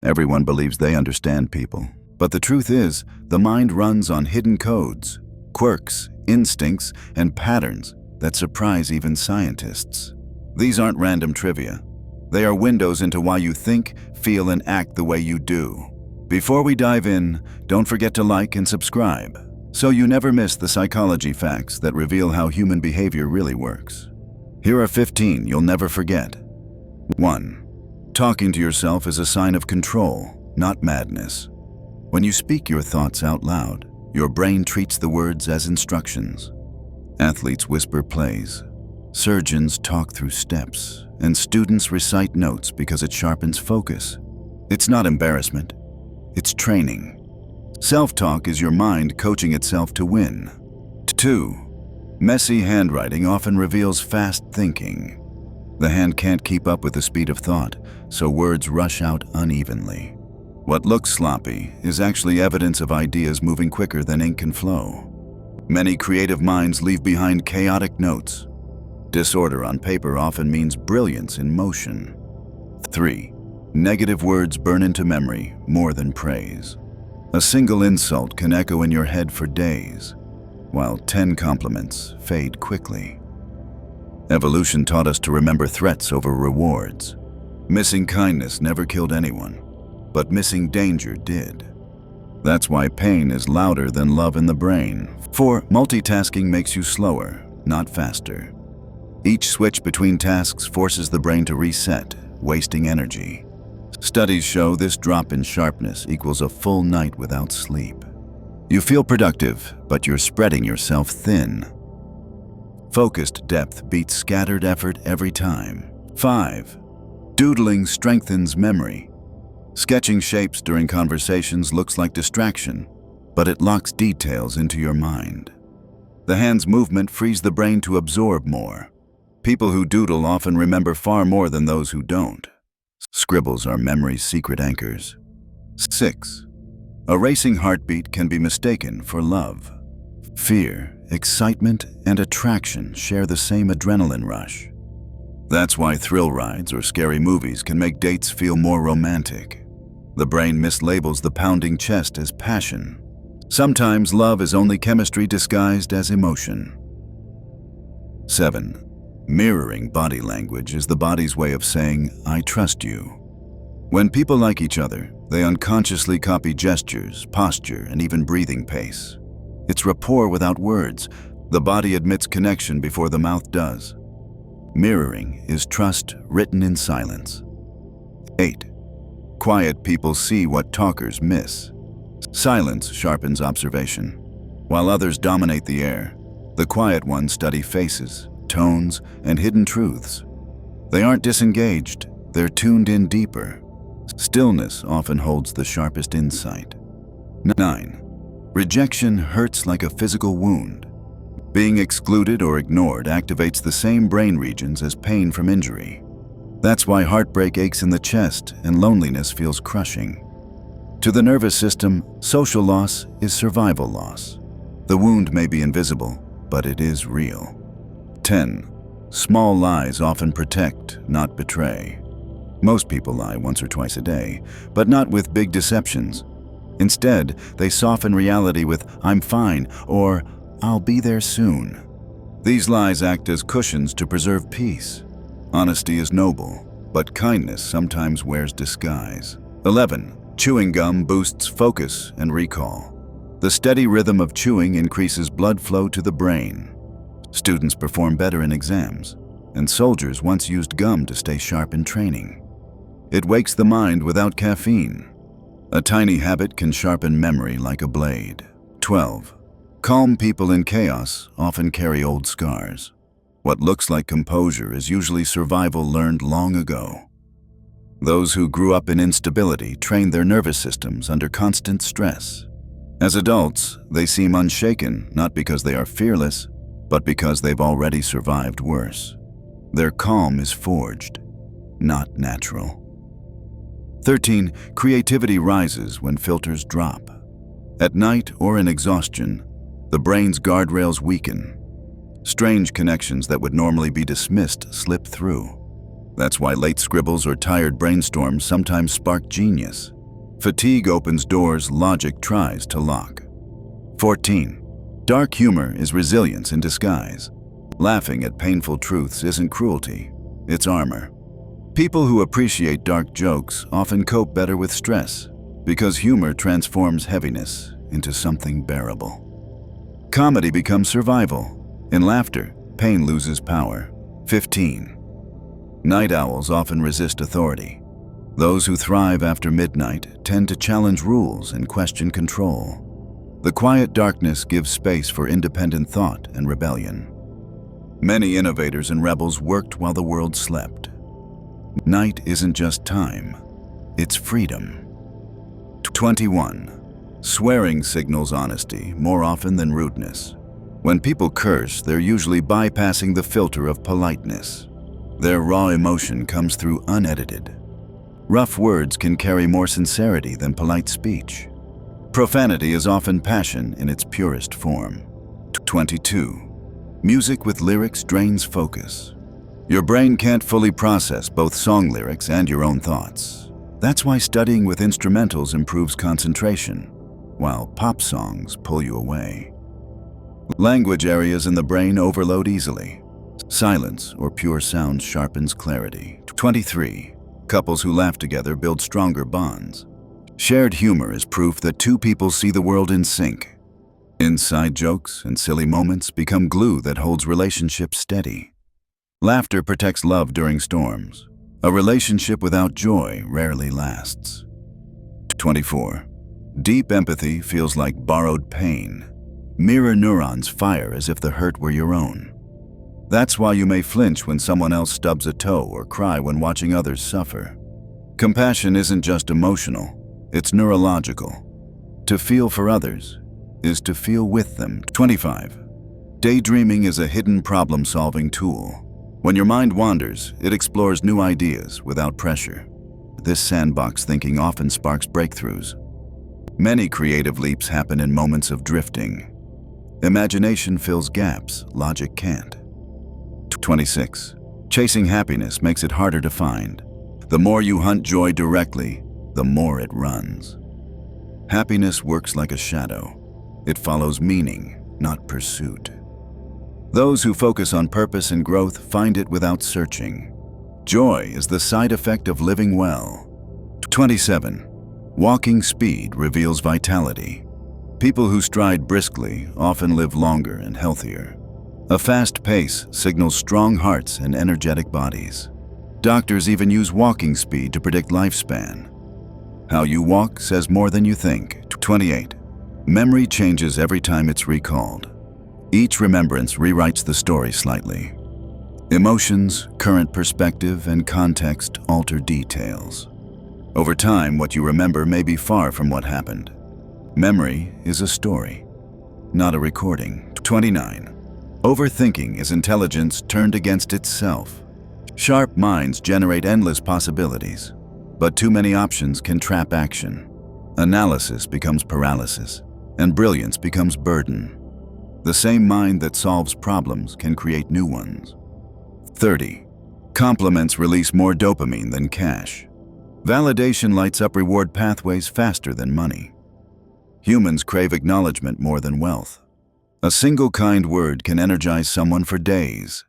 Everyone believes they understand people. But the truth is, the mind runs on hidden codes, quirks, instincts, and patterns that surprise even scientists. These aren't random trivia. They are windows into why you think, feel, and act the way you do. Before we dive in, don't forget to like and subscribe, so you never miss the psychology facts that reveal how human behavior really works. Here are 15 you'll never forget. 1. Talking to yourself is a sign of control, not madness. When you speak your thoughts out loud, your brain treats the words as instructions. Athletes whisper plays, surgeons talk through steps, and students recite notes because it sharpens focus. It's not embarrassment, it's training. Self-talk is your mind coaching itself to win. 2. Messy handwriting often reveals fast thinking. The hand can't keep up with the speed of thought, so words rush out unevenly. What looks sloppy is actually evidence of ideas moving quicker than ink can flow. Many creative minds leave behind chaotic notes. Disorder on paper often means brilliance in motion. 3. Negative words burn into memory more than praise. A single insult can echo in your head for days, while 10 compliments fade quickly. Evolution taught us to remember threats over rewards. Missing kindness never killed anyone, but missing danger did. That's why pain is louder than love in the brain. 4. Multitasking makes you slower, not faster. Each switch between tasks forces the brain to reset, wasting energy. Studies show this drop in sharpness equals a full night without sleep. You feel productive, but you're spreading yourself thin. Focused depth beats scattered effort every time. 5. Doodling strengthens memory. Sketching shapes during conversations looks like distraction, but it locks details into your mind. The hand's movement frees the brain to absorb more. People who doodle often remember far more than those who don't. Scribbles are memory's secret anchors. 6. A racing heartbeat can be mistaken for love. Fear, excitement, and attraction share the same adrenaline rush. That's why thrill rides or scary movies can make dates feel more romantic. The brain mislabels the pounding chest as passion. Sometimes love is only chemistry disguised as emotion. 7. Mirroring body language is the body's way of saying, "I trust you." When people like each other, they unconsciously copy gestures, posture, and even breathing pace. It's rapport without words. The body admits connection before the mouth does. Mirroring is trust written in silence. 8. Quiet people see what talkers miss. Silence sharpens observation. While others dominate the air, the quiet ones study faces, tones, and hidden truths. They aren't disengaged, they're tuned in deeper. Stillness often holds the sharpest insight. 9. Rejection hurts like a physical wound. Being excluded or ignored activates the same brain regions as pain from injury. That's why heartbreak aches in the chest and loneliness feels crushing. To the nervous system, social loss is survival loss. The wound may be invisible, but it is real. 10. Small lies often protect, not betray. Most people lie once or twice a day, but not with big deceptions. Instead, they soften reality with "I'm fine" or "I'll be there soon." These lies act as cushions to preserve peace. Honesty is noble, but kindness sometimes wears disguise. 11. Chewing gum boosts focus and recall. The steady rhythm of chewing increases blood flow to the brain. Students perform better in exams, and soldiers once used gum to stay sharp in training. It wakes the mind without caffeine. A tiny habit can sharpen memory like a blade. 12. Calm people in chaos often carry old scars. What looks like composure is usually survival learned long ago. Those who grew up in instability trained their nervous systems under constant stress. As adults, they seem unshaken, not because they are fearless, but because they've already survived worse. Their calm is forged, not natural. 13. Creativity rises when filters drop. At night or in exhaustion, the brain's guardrails weaken. Strange connections that would normally be dismissed slip through. That's why late scribbles or tired brainstorms sometimes spark genius. Fatigue opens doors logic tries to lock. 14. Dark humor is resilience in disguise. Laughing at painful truths isn't cruelty, it's armor. People who appreciate dark jokes often cope better with stress because humor transforms heaviness into something bearable. Comedy becomes survival. In laughter, pain loses power. 15. Night owls often resist authority. Those who thrive after midnight tend to challenge rules and question control. The quiet darkness gives space for independent thought and rebellion. Many innovators and rebels worked while the world slept. Night isn't just time, it's freedom. 21. Swearing signals honesty more often than rudeness. When people curse, they're usually bypassing the filter of politeness. Their raw emotion comes through unedited. Rough words can carry more sincerity than polite speech. Profanity is often passion in its purest form. 22. Music with lyrics drains focus. Your brain can't fully process both song lyrics and your own thoughts. That's why studying with instrumentals improves concentration, while pop songs pull you away. Language areas in the brain overload easily. Silence or pure sound sharpens clarity. 23. Couples who laugh together build stronger bonds. Shared humor is proof that two people see the world in sync. Inside jokes and silly moments become glue that holds relationships steady. Laughter protects love during storms. A relationship without joy rarely lasts. 24. Deep empathy feels like borrowed pain. Mirror neurons fire as if the hurt were your own. That's why you may flinch when someone else stubs a toe or cry when watching others suffer. Compassion isn't just emotional, it's neurological. To feel for others is to feel with them. 25. Daydreaming is a hidden problem-solving tool. When your mind wanders, it explores new ideas without pressure. This sandbox thinking often sparks breakthroughs. Many creative leaps happen in moments of drifting. Imagination fills gaps logic can't. 26. Chasing happiness makes it harder to find. The more you hunt joy directly, the more it runs. Happiness works like a shadow. It follows meaning, not pursuit. Those who focus on purpose and growth find it without searching. Joy is the side effect of living well. 27. Walking speed reveals vitality. People who stride briskly often live longer and healthier. A fast pace signals strong hearts and energetic bodies. Doctors even use walking speed to predict lifespan. How you walk says more than you think. 28. Memory changes every time it's recalled. Each remembrance rewrites the story slightly. Emotions, current perspective, and context alter details. Over time, what you remember may be far from what happened. Memory is a story, not a recording. 29. Overthinking is intelligence turned against itself. Sharp minds generate endless possibilities, but too many options can trap action. Analysis becomes paralysis, and brilliance becomes burden. The same mind that solves problems can create new ones. 30. Compliments release more dopamine than cash. Validation lights up reward pathways faster than money. Humans crave acknowledgement more than wealth. A single kind word can energize someone for days.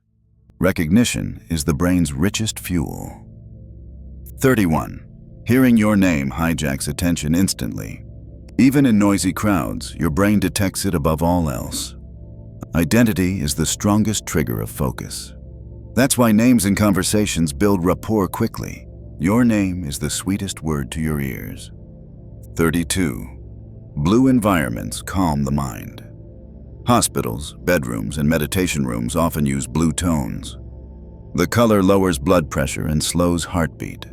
Recognition is the brain's richest fuel. 31. Hearing your name hijacks attention instantly. Even in noisy crowds, your brain detects it above all else. Identity is the strongest trigger of focus. That's why names in conversations build rapport quickly. Your name is the sweetest word to your ears. 32. Blue environments calm the mind. Hospitals, bedrooms, and meditation rooms often use blue tones. The color lowers blood pressure and slows heartbeat.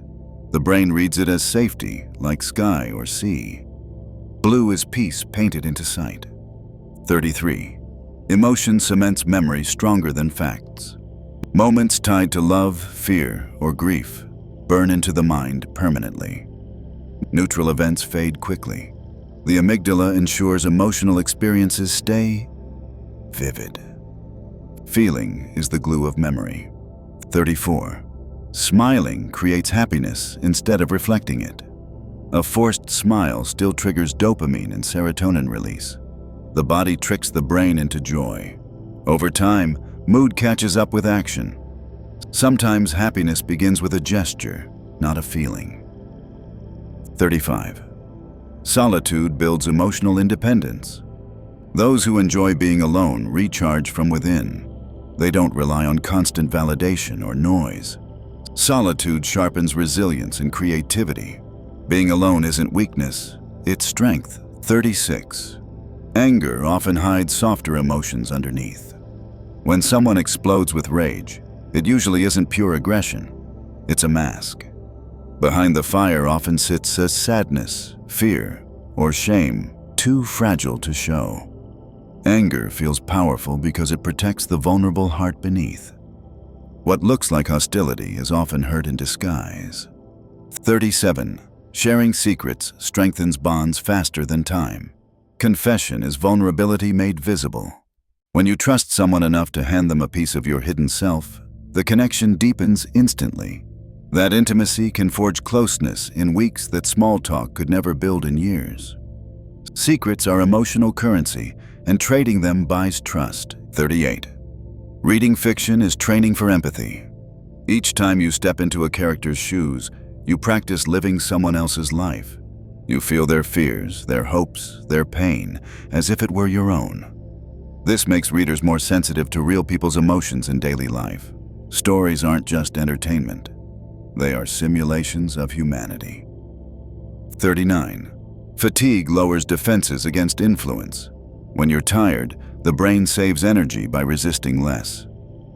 The brain reads it as safety, like sky or sea. Blue is peace painted into sight. 33. Emotion cements memory stronger than facts. Moments tied to love, fear, or grief burn into the mind permanently. Neutral events fade quickly. The amygdala ensures emotional experiences stay vivid. Feeling is the glue of memory. 34. Smiling creates happiness instead of reflecting it. A forced smile still triggers dopamine and serotonin release. The body tricks the brain into joy. Over time, mood catches up with action. Sometimes happiness begins with a gesture, not a feeling. 35. Solitude builds emotional independence. Those who enjoy being alone recharge from within. They don't rely on constant validation or noise. Solitude sharpens resilience and creativity. Being alone isn't weakness, it's strength. 36. Anger often hides softer emotions underneath. When someone explodes with rage, it usually isn't pure aggression. It's a mask. Behind the fire often sits a sadness, fear, or shame, too fragile to show. Anger feels powerful because it protects the vulnerable heart beneath. What looks like hostility is often hurt in disguise. 37. Sharing secrets strengthens bonds faster than time. Confession is vulnerability made visible. When you trust someone enough to hand them a piece of your hidden self, the connection deepens instantly. That intimacy can forge closeness in weeks that small talk could never build in years. Secrets are emotional currency, and trading them buys trust. 38. Reading fiction is training for empathy. Each time you step into a character's shoes, you practice living someone else's life. You feel their fears, their hopes, their pain, as if it were your own. This makes readers more sensitive to real people's emotions in daily life. Stories aren't just entertainment. They are simulations of humanity. 39. Fatigue lowers defenses against influence. When you're tired, the brain saves energy by resisting less.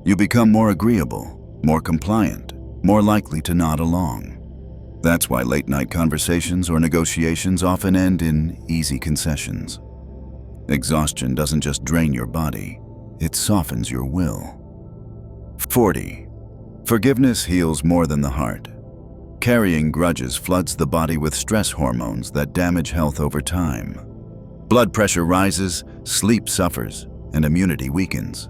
You become more agreeable, more compliant, more likely to nod along. That's why late-night conversations or negotiations often end in easy concessions. Exhaustion doesn't just drain your body, it softens your will. 40. Forgiveness heals more than the heart. Carrying grudges floods the body with stress hormones that damage health over time. Blood pressure rises, sleep suffers, and immunity weakens.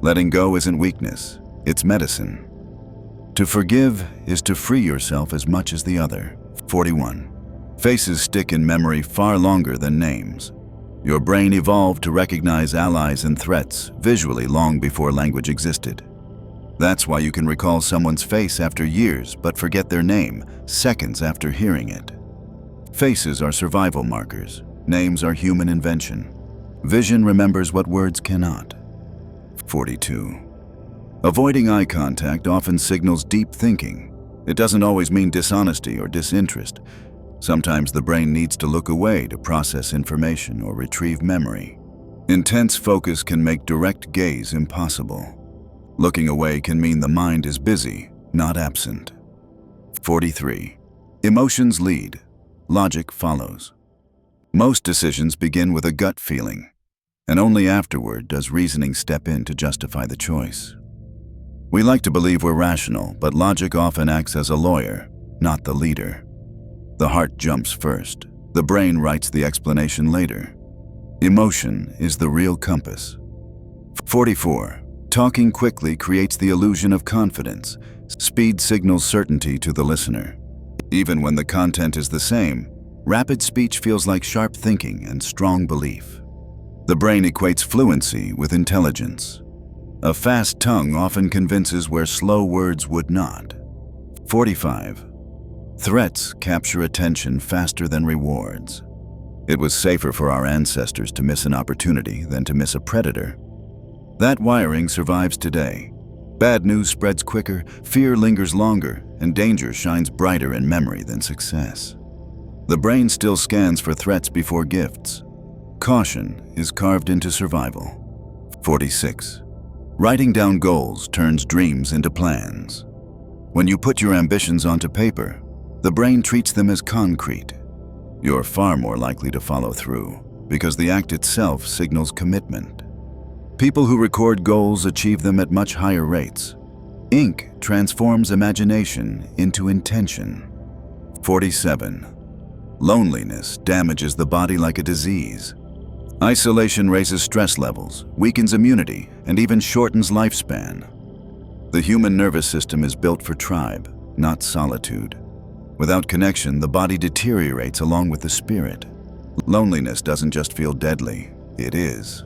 Letting go isn't weakness, it's medicine. To forgive is to free yourself as much as the other. 41. Faces stick in memory far longer than names. Your brain evolved to recognize allies and threats visually long before language existed. That's why you can recall someone's face after years but forget their name seconds after hearing it. Faces are survival markers. Names are human invention. Vision remembers what words cannot. 42. Avoiding eye contact often signals deep thinking. It doesn't always mean dishonesty or disinterest. Sometimes the brain needs to look away to process information or retrieve memory. Intense focus can make direct gaze impossible. Looking away can mean the mind is busy, not absent. 43. Emotions lead. Logic follows. Most decisions begin with a gut feeling, and only afterward does reasoning step in to justify the choice. We like to believe we're rational, but logic often acts as a lawyer, not the leader. The heart jumps first. The brain writes the explanation later. Emotion is the real compass. 44. Talking quickly creates the illusion of confidence. Speed signals certainty to the listener. Even when the content is the same, rapid speech feels like sharp thinking and strong belief. The brain equates fluency with intelligence. A fast tongue often convinces where slow words would not. 45. Threats capture attention faster than rewards. It was safer for our ancestors to miss an opportunity than to miss a predator. That wiring survives today. Bad news spreads quicker, fear lingers longer, and danger shines brighter in memory than success. The brain still scans for threats before gifts. Caution is carved into survival. 46. Writing down goals turns dreams into plans. When you put your ambitions onto paper, the brain treats them as concrete. You're far more likely to follow through, because the act itself signals commitment. People who record goals achieve them at much higher rates. Ink transforms imagination into intention. 47. Loneliness damages the body like a disease. Isolation raises stress levels, weakens immunity, and even shortens lifespan. The human nervous system is built for tribe, not solitude. Without connection, the body deteriorates along with the spirit. Loneliness doesn't just feel deadly, it is.